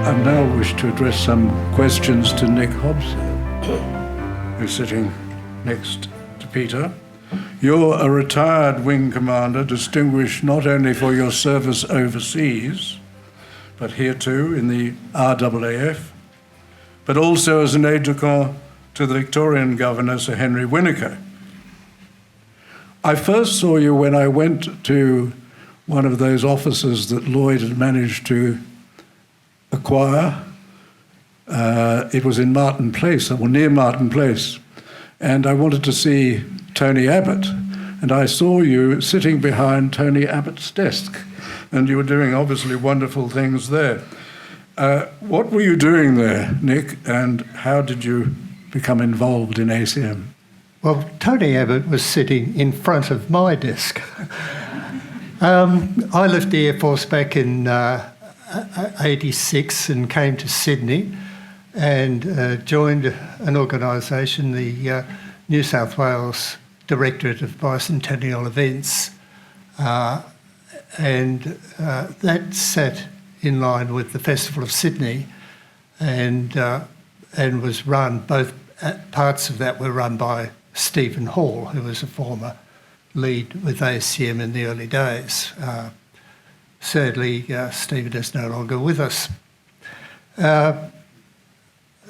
I now wish to address some questions to Nick Hobson, who's sitting next to Peter. You're a retired wing commander, distinguished not only for your service overseas, but here too in the RAAF, but also as an aide-de-camp to the Victorian Governor, Sir Henry Winnicker. I first saw you when I went to one of those offices that Lloyd had managed to acquire. It was in Martin Place, or near Martin Place, and I wanted to see Tony Abbott, and I saw you sitting behind Tony Abbott's desk, and you were doing obviously wonderful things there. What were you doing there, Nick, and how did you become involved in ACM? Well, Tony Abbott was sitting in front of my desk. I left the Air Force back in 86 and came to Sydney and joined an organisation, the New South Wales Directorate of Bicentennial Events, and that sat in line with the Festival of Sydney, and was run, both parts of that were run by Stephen Hall, who was a former lead with ACM in the early days. Sadly, Stephen is no longer with us.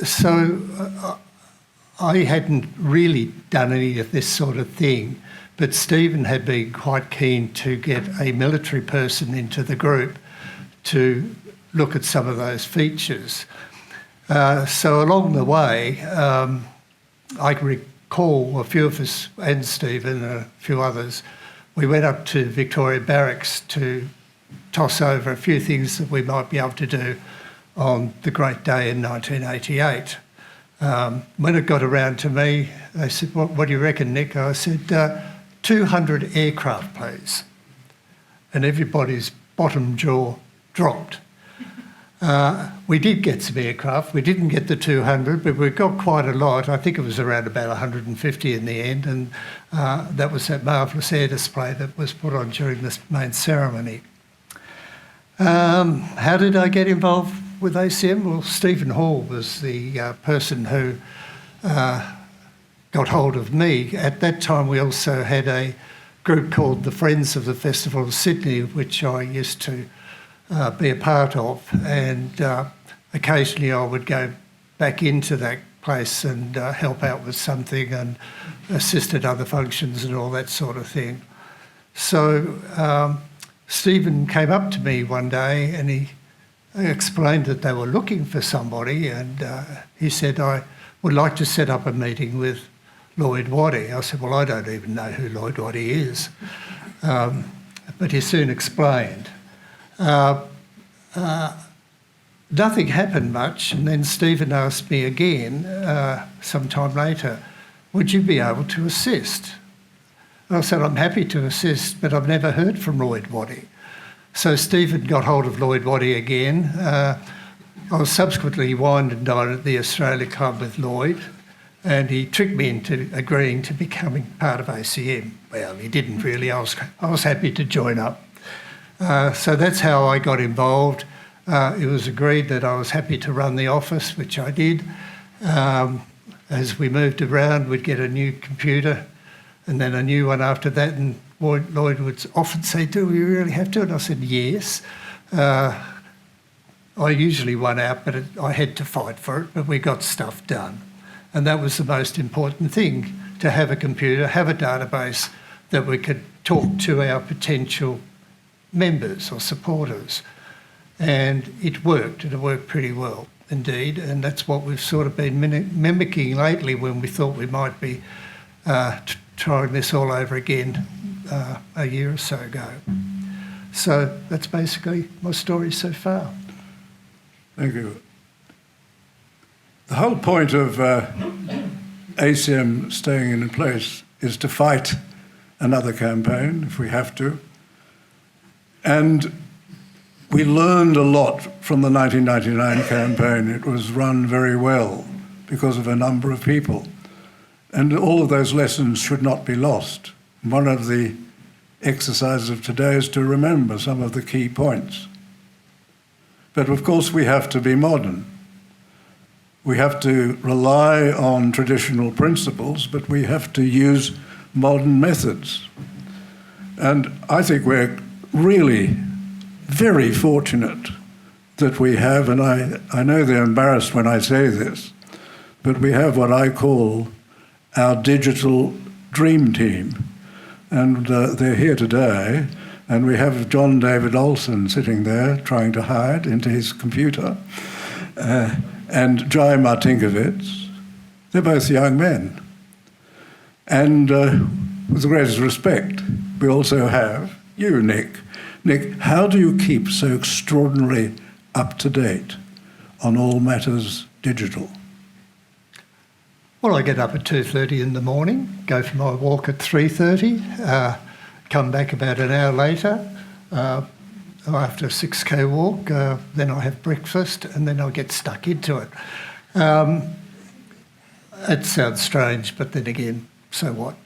So I hadn't really done any of this sort of thing, but Stephen had been quite keen to get a military person into the group to look at some of those features. So along the way, I recall a few of us, and Stephen and a few others, we went up to Victoria Barracks to toss over a few things that we might be able to do on the great day in 1988. When it got around to me, they said, what do you reckon, Nick? I said, 200 aircraft, please. And everybody's bottom jaw dropped. We did get some aircraft. We didn't get the 200, but we got quite a lot. I think it was around about 150 in the end, and that was that marvellous air display that was put on during this main ceremony. How did I get involved with ACM? Well, Stephen Hall was the person who got hold of me. At that time, we also had a group called the Friends of the Festival of Sydney, which I used to be a part of, and occasionally I would go back into that place and help out with something and assist at other functions and all that sort of thing. So Stephen came up to me one day and he explained that they were looking for somebody, and he said, I would like to set up a meeting with Lloyd Waddy. I said, well, I don't even know who Lloyd Waddy is. But he soon explained. Nothing happened much, and then Stephen asked me again some time later, would you be able to assist? And I said, I'm happy to assist, but I've never heard from Lloyd Waddy. So Stephen got hold of Lloyd Waddy again. I was subsequently wined and dined at the Australia Club with Lloyd, and he tricked me into agreeing to becoming part of ACM. Well, he didn't really. I was happy to join up. So that's how I got involved. It was agreed that I was happy to run the office, which I did. As we moved around, we'd get a new computer and then a new one after that, and Lloyd would often say, do we really have to? And I said, yes. I usually won out, but I had to fight for it, but we got stuff done. And that was the most important thing, to have a computer, have a database that we could talk to our potential members or supporters. And it worked, and it worked pretty well indeed, and that's what we've sort of been mimicking lately when we thought we might be trying this all over again a year or so ago. So that's basically my story so far. Thank you. The whole point of ACM staying in place is to fight another campaign if we have to. And we learned a lot from the 1999 campaign. It was run very well because of a number of people. And all of those lessons should not be lost. One of the exercises of today is to remember some of the key points. But of course we have to be modern. We have to rely on traditional principles, but we have to use modern methods. And I think we're really very fortunate that we have, and I know they're embarrassed when I say this, but we have what I call our digital dream team. And they're here today, and we have John David Olsen sitting there trying to hide into his computer, and Jai Martinkovitz. They're both young men. And with the greatest respect, we also have you, Nick. Nick, how do you keep so extraordinarily up-to-date on all matters digital? Well, I get up at 2:30 in the morning, go for my walk at 3:30, come back about an hour later, after a 6K walk, then I have breakfast, and then I get stuck into it. It sounds strange, but then again, so what?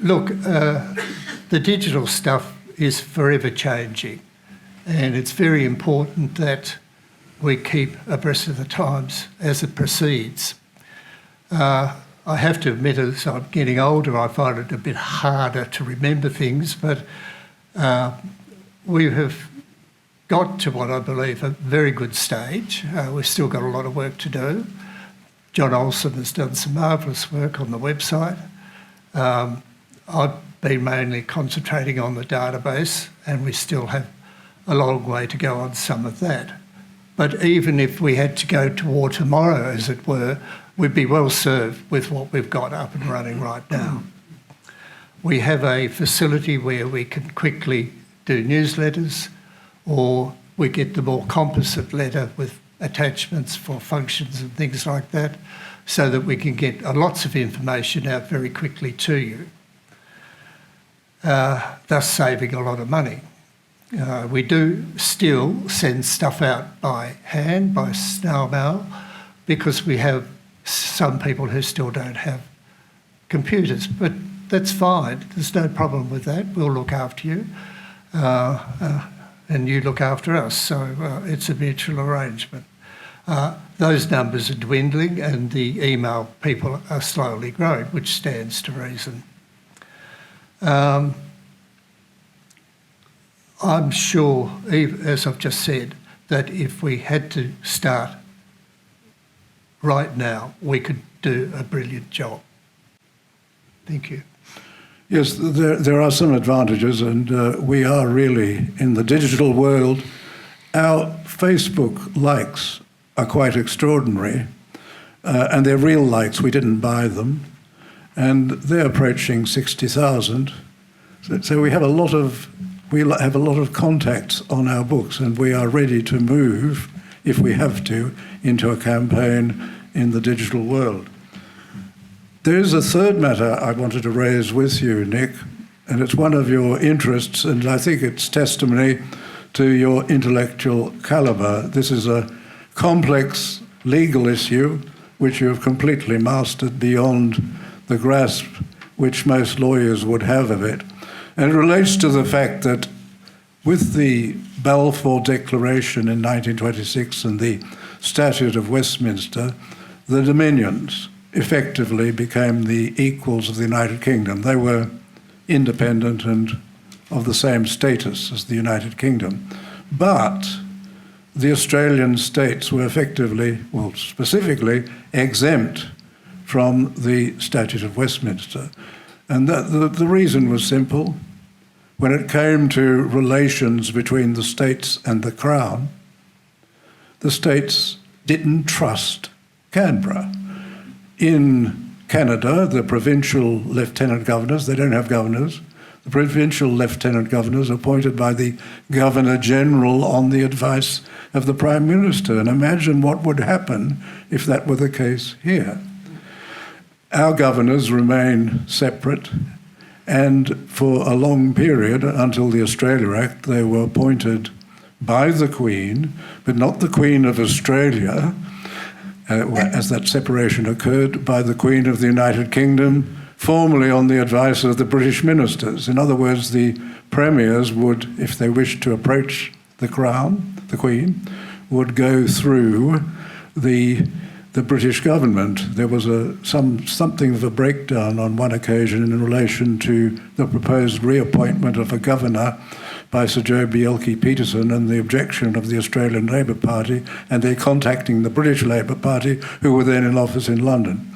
Look, the digital stuff is forever changing, and it's very important that we keep abreast of the times as it proceeds. I have to admit, as I'm getting older, I find it a bit harder to remember things, but we have got to what I believe a very good stage. We've still got a lot of work to do. John Olsen has done some marvellous work on the website. I've been mainly concentrating on the database, and we still have a long way to go on some of that. But even if we had to go to war tomorrow, as it were, we'd be well served with what we've got up and running right now. We have a facility where we can quickly do newsletters, or we get the more composite letter with attachments for functions and things like that, so that we can get lots of information out very quickly to you, thus saving a lot of money. We do still send stuff out by hand, by snail mail, because we have some people who still don't have computers. But that's fine. There's no problem with that. We'll look after you, and you look after us. So it's a mutual arrangement. Those numbers are dwindling, and the email people are slowly growing, which stands to reason. I'm sure, as I've just said, that if we had to start right now, we could do a brilliant job. Thank you. Yes, there are some advantages, and we are really in the digital world. Our Facebook likes are quite extraordinary, and they're real likes. We didn't buy them, and they're approaching 60,000. So we have a lot of contacts on our books, and we are ready to move, if we have to, into a campaign in the digital world. There is a third matter I wanted to raise with you, Nick, and it's one of your interests, and I think it's testimony to your intellectual calibre. This is a complex legal issue which you have completely mastered beyond the grasp which most lawyers would have of it. And it relates to the fact that with the Balfour Declaration in 1926 and the Statute of Westminster, the Dominions effectively became the equals of the United Kingdom. They were independent and of the same status as the United Kingdom. But the Australian states were effectively, well, specifically exempt from the Statute of Westminster. And the reason was simple. When it came to relations between the states and the Crown, the states didn't trust Canberra. In Canada, the provincial lieutenant governors, they don't have governors, the provincial lieutenant governors are appointed by the Governor-General on the advice of the Prime Minister. And imagine what would happen if that were the case here. Our governors remain separate, and for a long period, until the Australia Act, they were appointed by the Queen, but not the Queen of Australia, as that separation occurred, by the Queen of the United Kingdom, formally on the advice of the British ministers. In other words, the premiers would, if they wished to approach the Crown, the Queen, would go through the British government. There was something of a breakdown on one occasion in relation to the proposed reappointment of a governor by Sir Joe Bjelke-Petersen and the objection of the Australian Labor Party and their contacting the British Labor Party, who were then in office in London.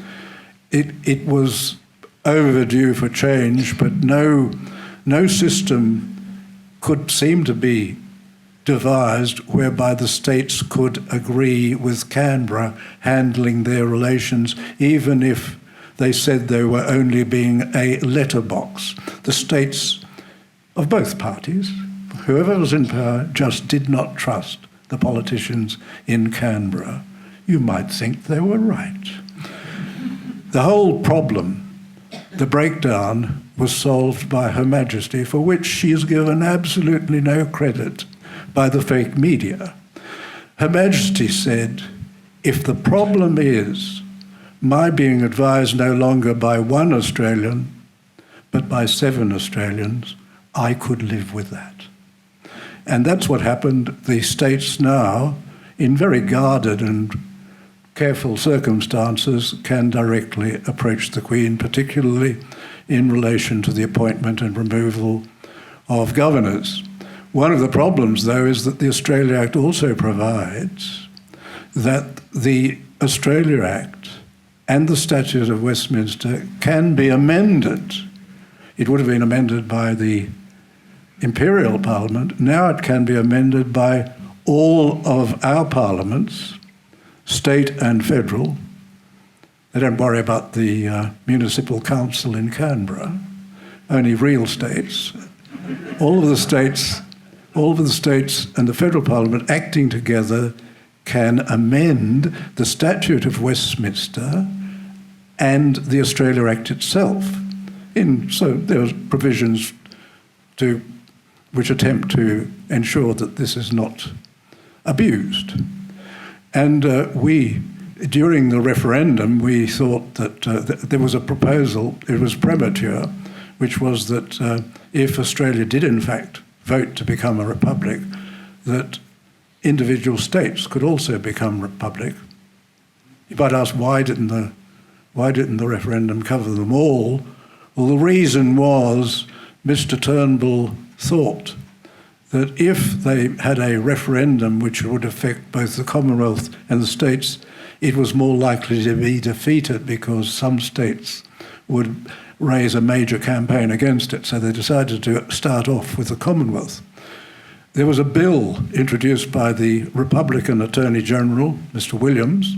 It was overdue for change, but no system could seem to be devised whereby the states could agree with Canberra handling their relations, even if they said they were only being a letterbox. The states of both parties, whoever was in power, just did not trust the politicians in Canberra. You might think they were right. The whole problem, the breakdown, was solved by Her Majesty, for which she is given absolutely no credit by the fake media. Her Majesty said, if the problem is my being advised no longer by one Australian, but by 7 Australians, I could live with that. And that's what happened. The states now, in very guarded and careful circumstances, can directly approach the Queen, particularly in relation to the appointment and removal of governors. One of the problems, though, is that the Australia Act also provides that the Australia Act and the Statute of Westminster can be amended. It would have been amended by the Imperial Parliament. Now it can be amended by all of our parliaments, state and federal. They don't worry about the municipal council in Canberra, only real states. All of the states and the federal parliament acting together can amend the Statute of Westminster and the Australia Act itself. So there are provisions which attempt to ensure that this is not abused. And during the referendum, we thought that there was a proposal, it was premature, which was that if Australia did in fact vote to become a republic, that individual states could also become republic. You might ask, why didn't the referendum cover them all? Well, the reason was Mr. Turnbull thought that if they had a referendum which would affect both the Commonwealth and the states, it was more likely to be defeated because some states would raise a major campaign against it. So they decided to start off with the Commonwealth. There was a bill introduced by the Republican Attorney General, Mr. Williams,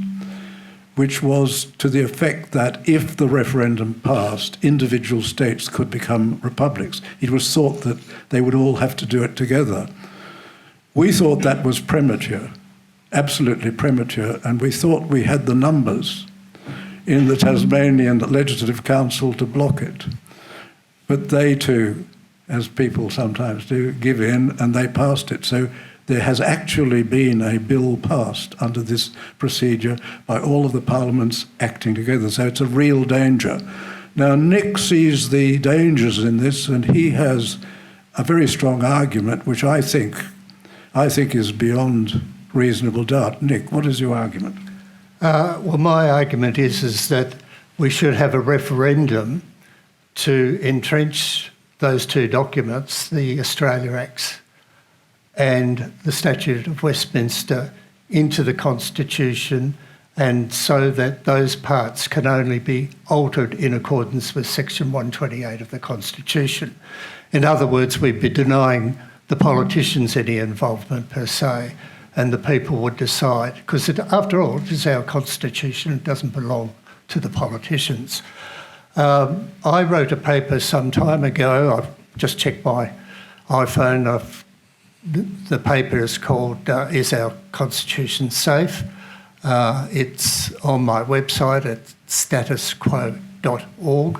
which was to the effect that if the referendum passed, individual states could become republics. It was thought that they would all have to do it together. We thought that was premature, absolutely premature, and we thought we had the numbers in the Tasmanian Legislative Council to block it. But they too, as people sometimes do, give in, and they passed it. So there has actually been a bill passed under this procedure by all of the parliaments acting together. So it's a real danger. Now, Nick sees the dangers in this, and he has a very strong argument, which I think is beyond reasonable doubt. Nick, what is your argument? Well, my argument is that we should have a referendum to entrench those two documents, the Australia Acts and the Statute of Westminster, into the Constitution, and so that those parts can only be altered in accordance with Section 128 of the Constitution. In other words, we'd be denying the politicians any involvement per se, and the people would decide, because after all, it is our Constitution, it doesn't belong to the politicians. I wrote a paper some time ago, I've just checked my iPhone, the paper is called Is Our Constitution Safe? It's on my website at statusquo.org.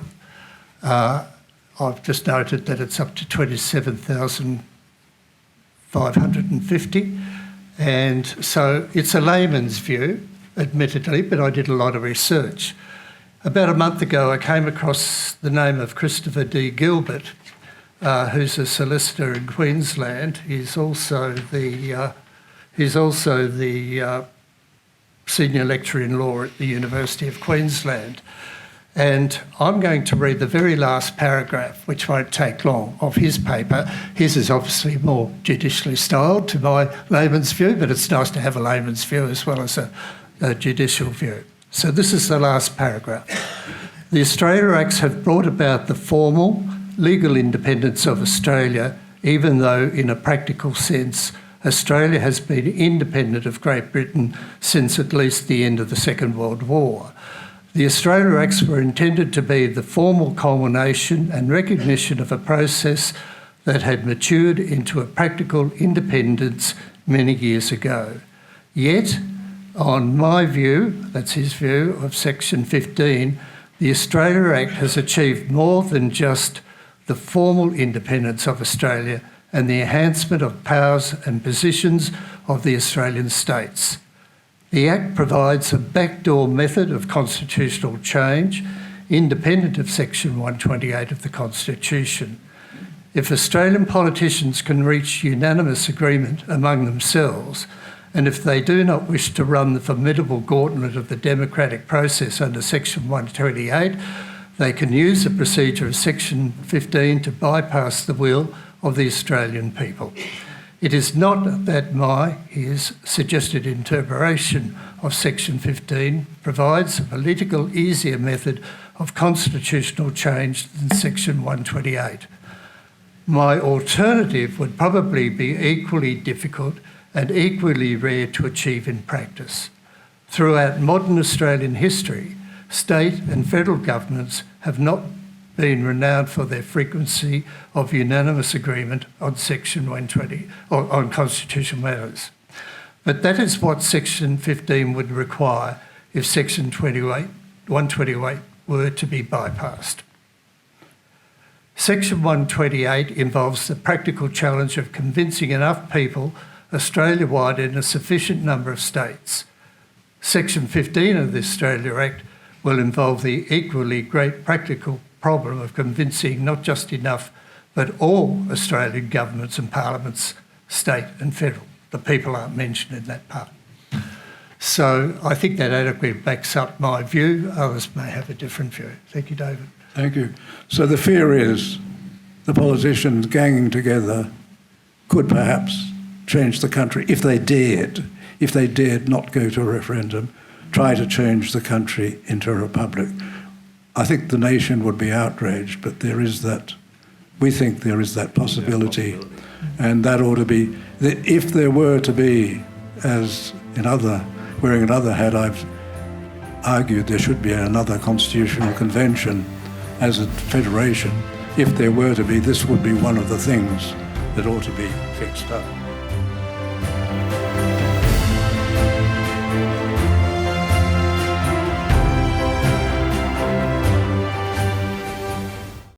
I've just noted that it's up to 27,550. And so it's a layman's view, admittedly, but I did a lot of research. About a month ago, I came across the name of Christopher D. Gilbert, who's a solicitor in Queensland. He's also the senior lecturer in law at the University of Queensland. And I'm going to read the very last paragraph, which won't take long, of his paper. His is obviously more judicially styled to my layman's view, but it's nice to have a layman's view as well as a judicial view. So this is the last paragraph. The Australia Acts have brought about the formal legal independence of Australia, even though in a practical sense, Australia has been independent of Great Britain since at least the end of the Second World War. The Australia Acts were intended to be the formal culmination and recognition of a process that had matured into a practical independence many years ago. Yet, on my view, that's his view, of Section 15, the Australia Act has achieved more than just the formal independence of Australia and the enhancement of powers and positions of the Australian states. The Act provides a backdoor method of constitutional change, independent of Section 128 of the Constitution. If Australian politicians can reach unanimous agreement among themselves, and if they do not wish to run the formidable gauntlet of the democratic process under Section 128, they can use the procedure of Section 15 to bypass the will of the Australian people. It is not that his suggested interpretation of Section 15 provides a political easier method of constitutional change than Section 128. My alternative would probably be equally difficult and equally rare to achieve in practice. Throughout modern Australian history, state and federal governments have not been renowned for their frequency of unanimous agreement on Section 120 or on constitutional matters. But that is what Section 15 would require if Section 128 were to be bypassed. Section 128 involves the practical challenge of convincing enough people Australia-wide in a sufficient number of states. Section 15 of the Australia Act will involve the equally great practical problem of convincing not just enough, but all Australian governments and parliaments, state and federal. The people aren't mentioned in that part. So I think that adequately backs up my view. Others may have a different view. Thank you, David. Thank you. So the fear is the politicians ganging together could perhaps change the country if they dared not go to a referendum, try to change the country into a republic. I think the nation would be outraged, but we think there is that possibility, and that ought to be, if there were to be, as wearing another hat, I've argued there should be another constitutional convention as a federation. If there were to be, this would be one of the things that ought to be fixed up.